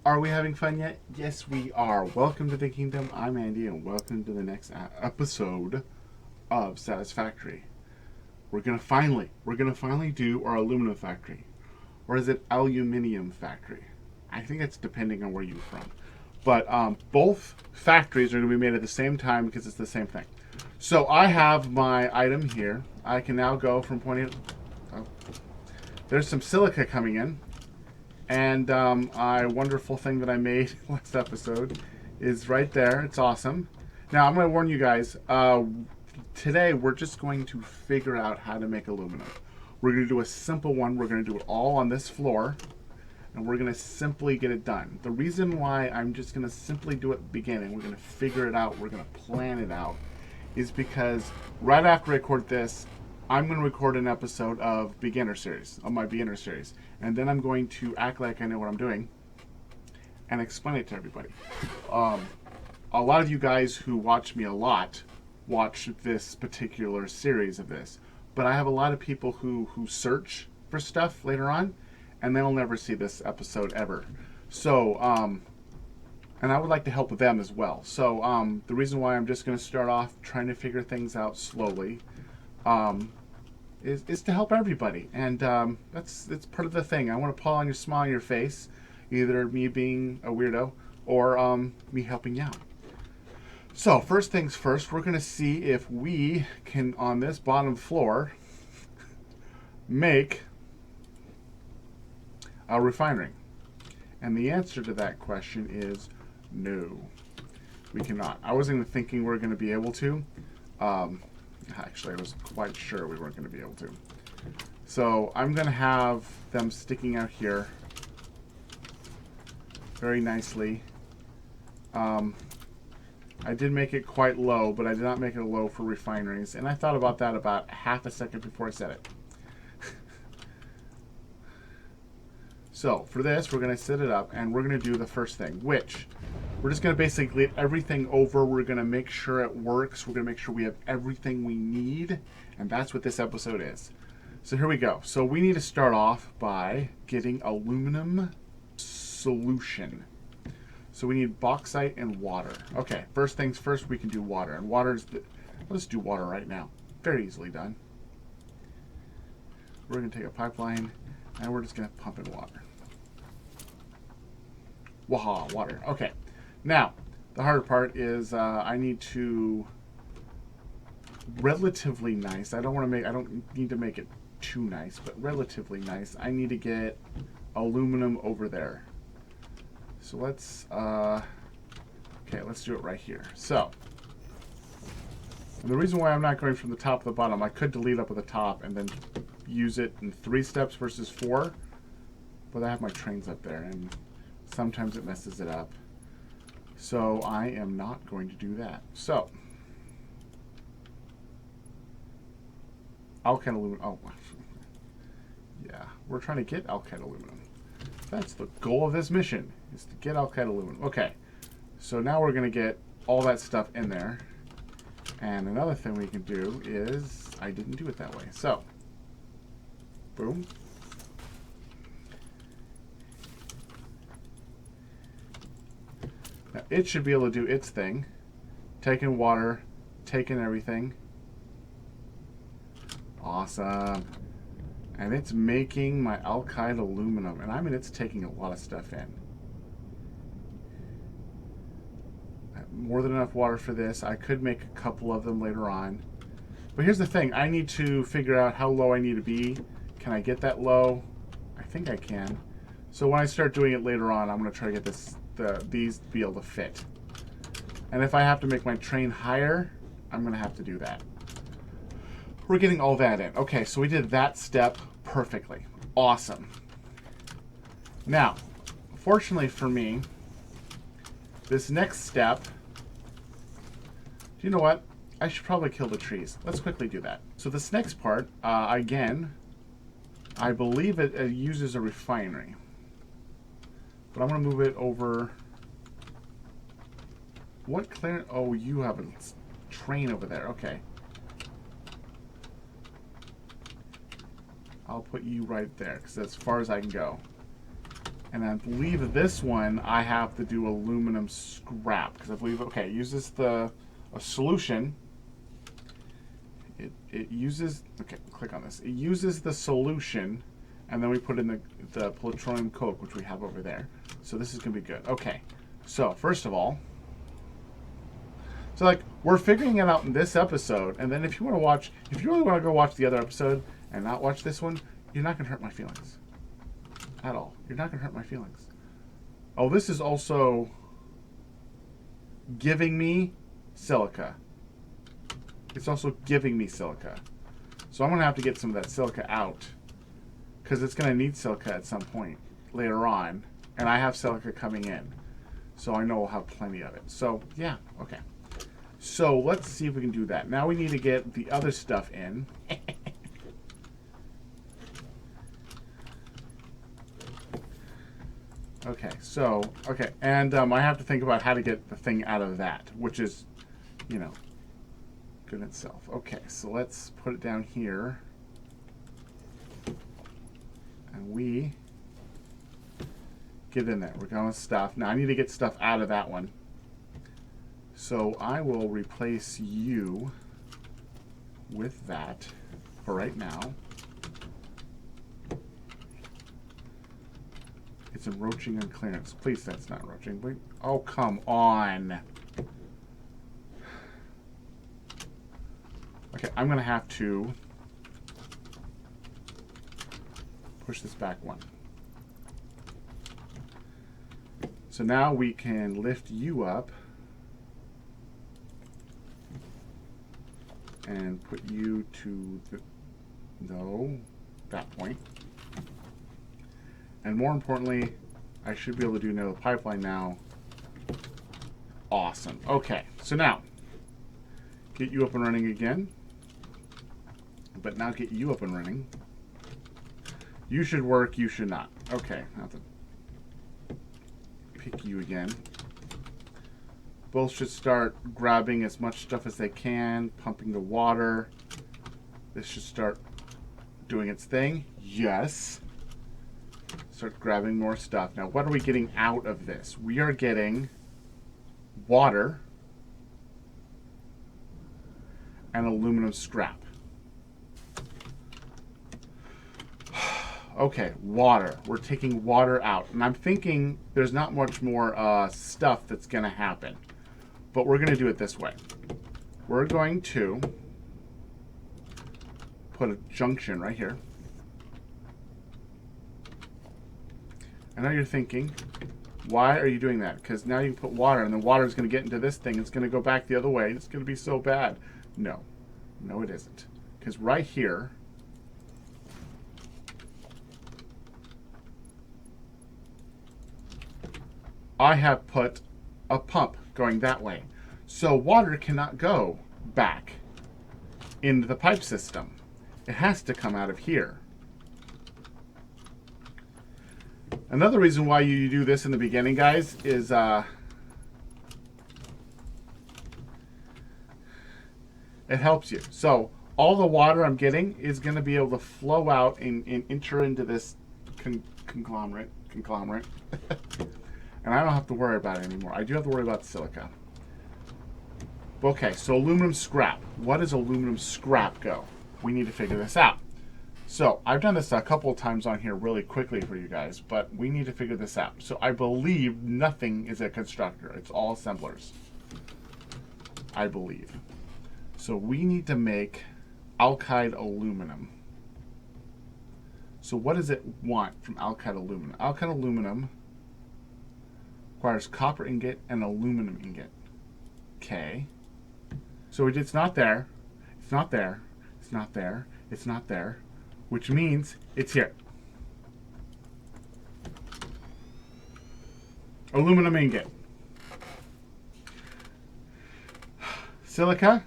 Are we having fun yet? Yes, we are. Welcome to the Kingdom. I'm Andy, and welcome to the next episode of Satisfactory. We're gonna finally do our aluminum factory, or is it aluminium factory? I think it's depending on where you're from. But both factories are going to be made at the same time because it's the same thing. So I have my item here. I can now go from point A. Oh, there's some silica coming in. And a wonderful thing that I made last episode is right there. It's awesome. Now, I'm going to warn you guys. Today, we're just going to figure out how to make aluminum. We're going to do a simple one. We're going to do it all on this floor. And we're going to simply get it done. The reason why I'm just going to simply do it at the beginning, we're going to figure it out, we're going to plan it out, is because right after I record this, I'm going to record an episode of my beginner series. And then I'm going to act like I know what I'm doing and explain it to everybody. A lot of you guys who watch me a lot watch this particular series of this. But I have a lot of people who search for stuff later on, and they'll never see this episode ever. So, and I would like to help with them as well. So, the reason why I'm just going to start off trying to figure things out slowly is to help everybody. And that's part of the thing. I want to pull on your smile on your face, either me being a weirdo or me helping you out. So, first things first, we're going to see if we can, on this bottom floor, make a refinery. And the answer to that question is no. We cannot. I wasn't even thinking we were going to be able to. Actually, I was quite sure we weren't going to be able to. So I'm going to have them sticking out here very nicely. I did make it quite low, but I did not make it low for refineries. And I thought about that about half a second before I said it. So for this, we're going to set it up, and we're going to do the first thing, which we're just going to basically get everything over. We're going to make sure it works. We're going to make sure we have everything we need, and that's what this episode is. So here we go. So we need to start off by getting aluminum solution. So we need bauxite and water. Okay, first things first, we can do water. And let's do water right now. Very easily done. We're going to take a pipeline, and we're just going to pump in water. Waha, water. Okay. Now, the harder part is I need to relatively nice. I don't need to make it too nice, but relatively nice. I need to get aluminum over there. So let's let's do it right here. So, and the reason why I'm not going from the top to the bottom, I could delete up at the top and then use it in 3 steps versus 4, but I have my trains up there and sometimes it messes it up. So I am not going to do that. So, alkyd aluminum. Oh, yeah, we're trying to get alkyd aluminum. That's the goal of this mission, is to get alkyd aluminum. Okay, so now we're going to get all that stuff in there. And another thing we can do is, I didn't do it that way. So, boom. Now it should be able to do its thing. Taking water, taking everything. Awesome. And it's making my alkyd aluminum. And I mean, it's taking a lot of stuff in. More than enough water for this. I could make a couple of them later on. But here's the thing. I need to figure out how low I need to be. Can I get that low? I think I can. So when I start doing it later on, I'm going to try to get these to be able to fit. And if I have to make my train higher, I'm going to have to do that. We're getting all that in. Okay, so we did that step perfectly. Awesome. Now, fortunately for me, this next step, you know what? I should probably kill the trees. Let's quickly do that. So this next part, again, I believe it uses a refinery. But I'm going to move it over. What clearance? Oh, you have a train over there. Okay. I'll put you right there because that's as far as I can go. And I believe this one I have to do aluminum scrap because I believe, okay, it uses a solution. It uses, okay, click on this. It uses the solution, and then we put in the petroleum coke, which we have over there. So this is going to be good. Okay, so first of all, so like we're figuring it out in this episode, and then if you really want to go watch the other episode and not watch this one, you're not going to hurt my feelings at all. You're not going to hurt my feelings. Oh, this is also giving me silica. It's also giving me silica. So I'm going to have to get some of that silica out because it's going to need silica at some point later on. And I have silica coming in. So I know we'll have plenty of it. So, yeah, okay. So let's see if we can do that. Now we need to get the other stuff in. Okay, so, okay. And I have to think about how to get the thing out of that, which is, you know, good in itself. Okay, so let's put it down here. And we get in there. We're going with stuff. Now I need to get stuff out of that one. So I will replace you with that for right now. It's encroaching on clearance. Please, that's not encroaching. Wait. Oh, come on. Okay, I'm going to have to push this back one. So now we can lift you up and put you to that point. And more importantly, I should be able to do another pipeline now. Awesome. Okay, so now get you up and running again. But now get you up and running. You should work, you should not. Okay, I have to pick you again. Both should start grabbing as much stuff as they can, pumping the water. This should start doing its thing. Yes. Start grabbing more stuff. Now, what are we getting out of this? We are getting water and aluminum scrap. Okay, water. We're taking water out. And I'm thinking there's not much more stuff that's going to happen. But we're going to do it this way. We're going to put a junction right here. I know you're thinking, why are you doing that? Because now you can put water, and the water is going to get into this thing. It's going to go back the other way. It's going to be so bad. No. No, it isn't. Because right here, I have put a pump going that way. So water cannot go back into the pipe system. It has to come out of here. Another reason why you do this in the beginning, guys, is it helps you. So all the water I'm getting is going to be able to flow out and enter into this conglomerate. And I don't have to worry about it anymore. I do have to worry about silica. Okay, so aluminum scrap. What does aluminum scrap go? We need to figure this out. So I've done this a couple of times on here really quickly for you guys, but we need to figure this out. So I believe nothing is a constructor. It's all assemblers. I believe. So we need to make alkyd aluminum. So what does it want from alkyd aluminum? Alkyd aluminum requires copper ingot and aluminum ingot. Okay. So it's not there. It's not there. It's not there. It's not there. Which means it's here. Aluminum ingot. Silica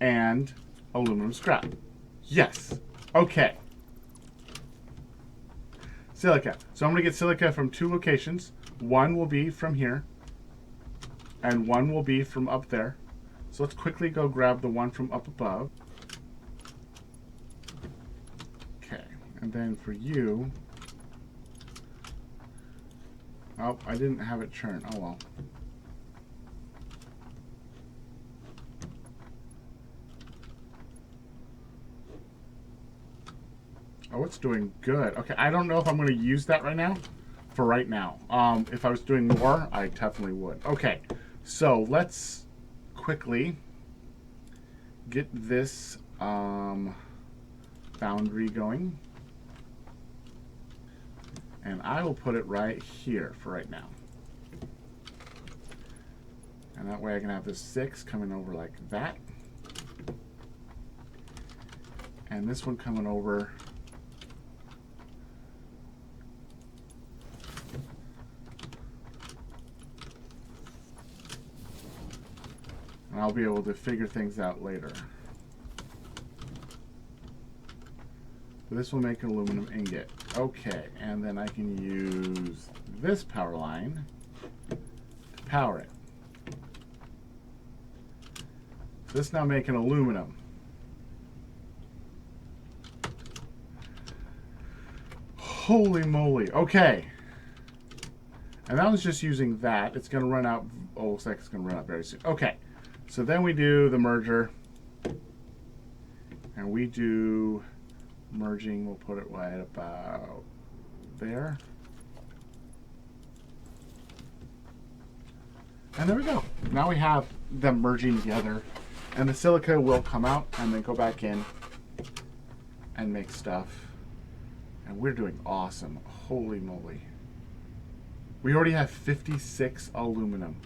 and aluminum scrap. Yes. Okay. Silica. So I'm going to get silica from two locations. One will be from here, and one will be from up there. So let's quickly go grab the one from up above. Okay, and then for you, Oh, I didn't have it churn. Oh well. Oh, it's doing good. Okay, I don't know if I'm going to use that right now. For right now. If I was doing more, I definitely would. Okay, so let's quickly get this foundry going. And I will put it right here for right now. And that way I can have this 6 coming over like that. And this one coming over and I'll be able to figure things out later. So this will make an aluminum ingot. Okay, and then I can use this power line to power it. So this now making aluminum. Holy moly. Okay. And that was just using that. It's going to run out. Oh, looks like it's going to run out very soon. Okay. So then we do the merger. And we do merging. We'll put it right about there. And there we go. Now we have them merging together. And the silica will come out and then go back in and make stuff. And we're doing awesome. Holy moly. We already have 56 aluminum.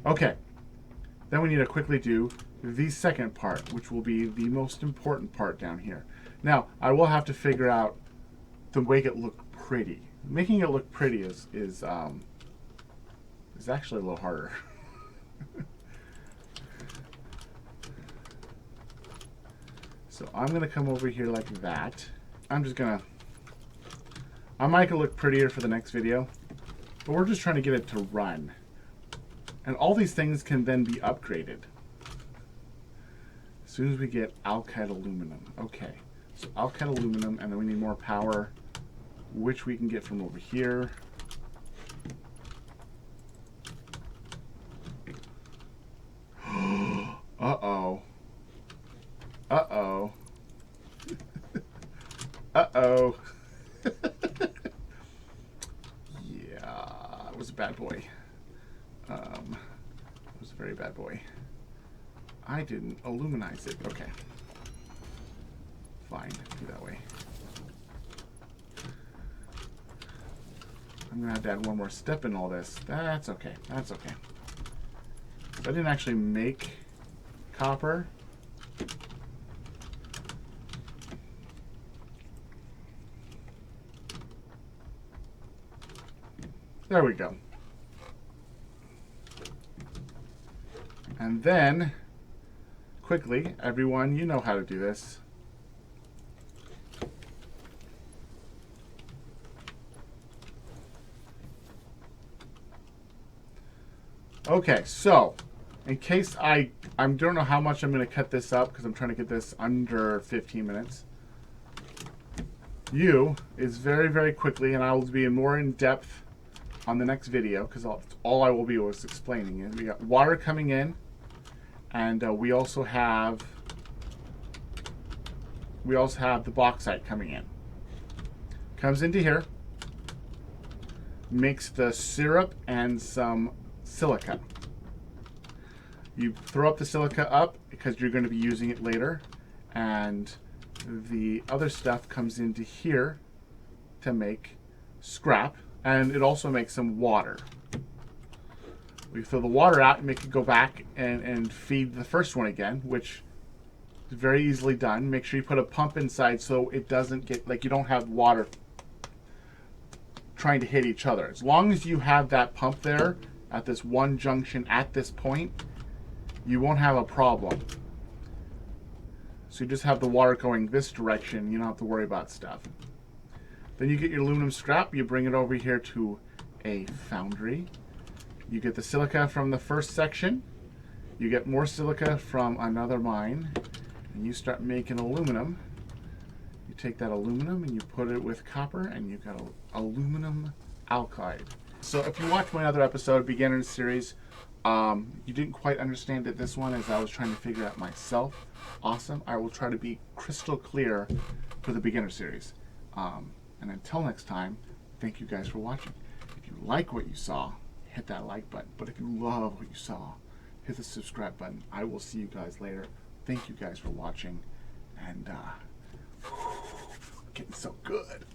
Okay. Then we need to quickly do the second part, which will be the most important part down here. Now, I will have to figure out to make it look pretty. Making it look pretty is actually a little harder. So I'm going to come over here like that. I'm just going to... I might make it look prettier for the next video, but we're just trying to get it to run. And all these things can then be upgraded. As soon as we get alkyd aluminum. Okay, so alkyd aluminum, and then we need more power, which we can get from over here. Uh-oh. Uh-oh. Uh-oh. Yeah, it was a bad boy. It was a very bad boy. I didn't illuminize it. Okay. Fine, do that way. I'm gonna have to add one more step in all this. That's okay. That's okay. So I didn't actually make copper. There we go. And then, quickly, everyone, you know how to do this. Okay, so, in case I don't know how much I'm going to cut this up, because I'm trying to get this under 15 minutes. U is very, very quickly, and I will be more in depth on the next video, because all I will be was explaining it. We got water coming in, and we also have the bauxite coming in. Comes into here, makes the syrup and some silica. You throw up the silica up because you're going to be using it later, and the other stuff comes into here to make scrap, and it also makes some water. We throw the water out and make it go back and feed the first one again, which is very easily done. Make sure you put a pump inside so it doesn't get, like, you don't have water trying to hit each other. As long as you have that pump there at this one junction at this point, you won't have a problem. So you just have the water going this direction. You don't have to worry about stuff. Then you get your aluminum scrap. You bring it over here to a foundry. You get the silica from the first section. You get more silica from another mine. And you start making aluminum. You take that aluminum and you put it with copper, and you've got aluminum alkyd. So if you watch my other episode, Beginner Series, you didn't quite understand it this one as I was trying to figure out myself. Awesome. I will try to be crystal clear for the Beginner Series. And until next time, thank you guys for watching. If you like what you saw, hit that like button. But if you love what you saw, hit the subscribe button. I will see you guys later. Thank you guys for watching. And getting so good.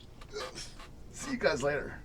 See you guys later.